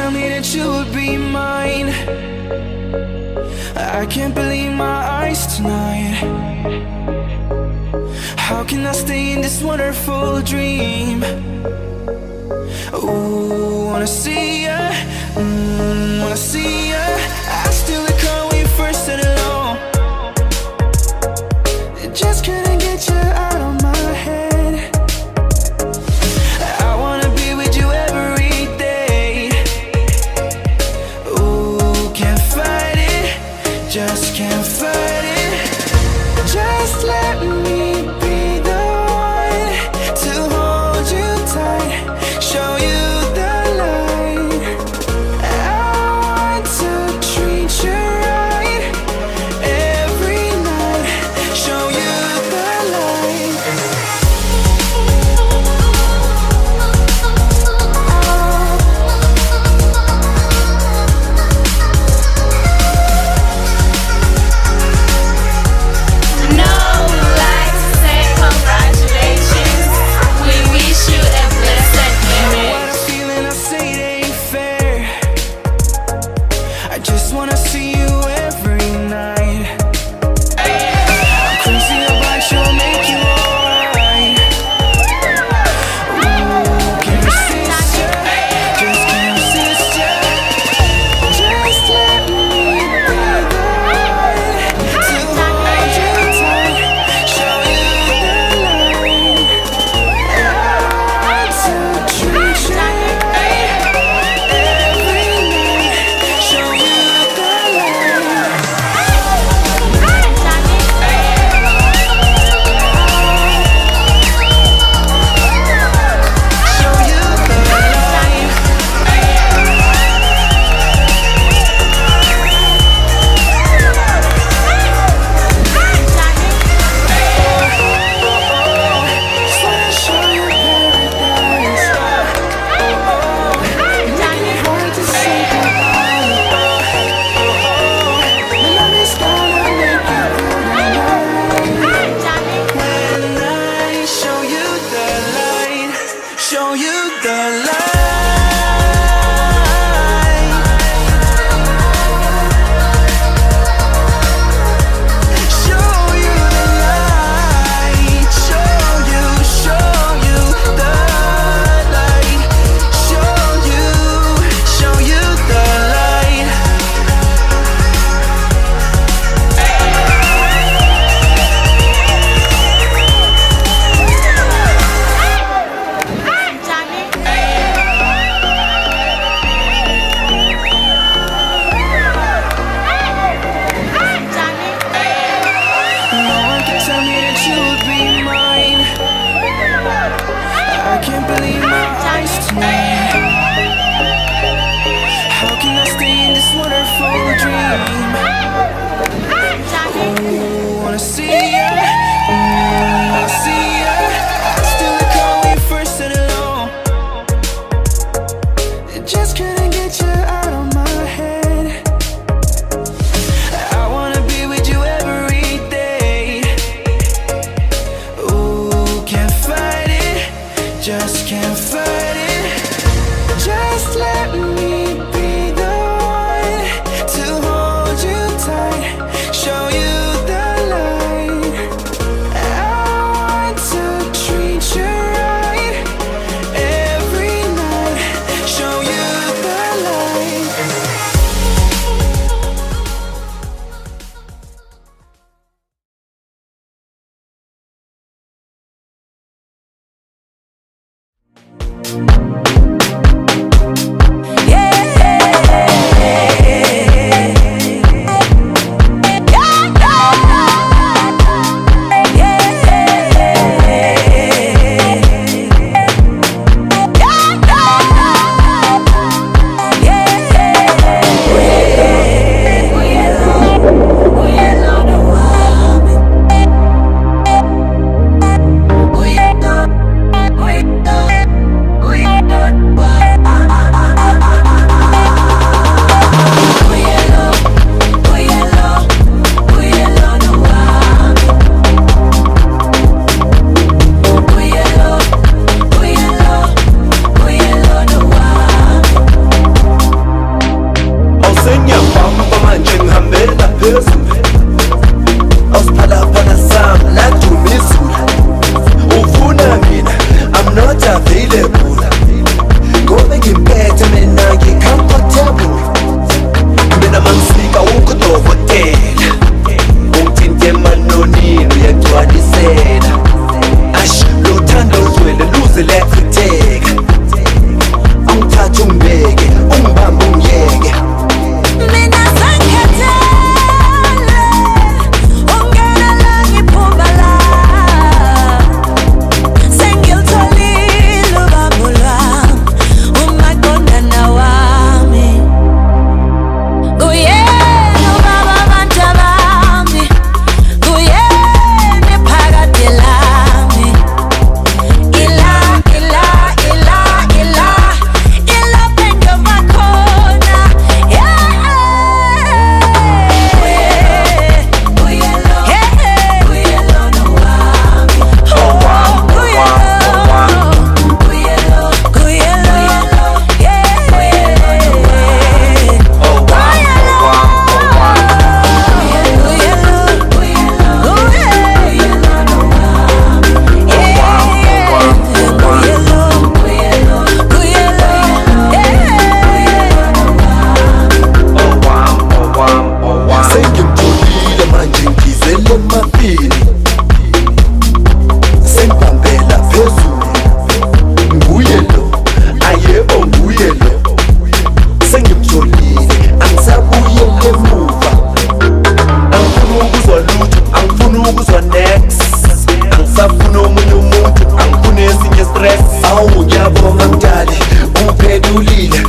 tell me that you would be mine. I can't believe my eyes tonight. How can I stay in this wonderful dream? Ooh, wanna see ya, wanna see ya. I still recall when you first said hello. Just couldn't get you out of my head. I wanna be with you every day. Ooh, can't fight it, just can't fight it. Just let me be the one to hold you tight, show you the light. I want to treat you right every night, show you the light. No, we like to say congratulations. We wish you a blessed What marriage. I'm feeling, I say it ain't fair. I just wanna see you every night. I'm crazy about you, I'll make you alright. Ooh, can't resist ya, just can't resist ya. Just let me be the one to hold you tight, show you the light. I want to treat you right every night, show you the light. Show you the light. Just wanna show you paradise. You make it hard to say goodbye. My love is gonna make you through the night. When I show you the light, show you the light. Show you the light. Show you the light. Show you the light. No one can tell me that you would be mine. I can't believe my eyes tonight. How can I stay in this wonderful dream? Ooh, wanna see ya, wanna see ya. I still recall when you first said hello. Just couldn't get you out of my head. I wanna be with you every day. Ooh, can't fight it, just can't fight it. ngigcwele emapini sengibambela phezulu nguye lo ayebo nguye lo sengimtholile angisabuye emuva angifuni ukuzwa lutho angifuni ukuzwa next angisafuni omunye umuntu angifuni esinye stress awu ngiyabonga mdali ungiphendulile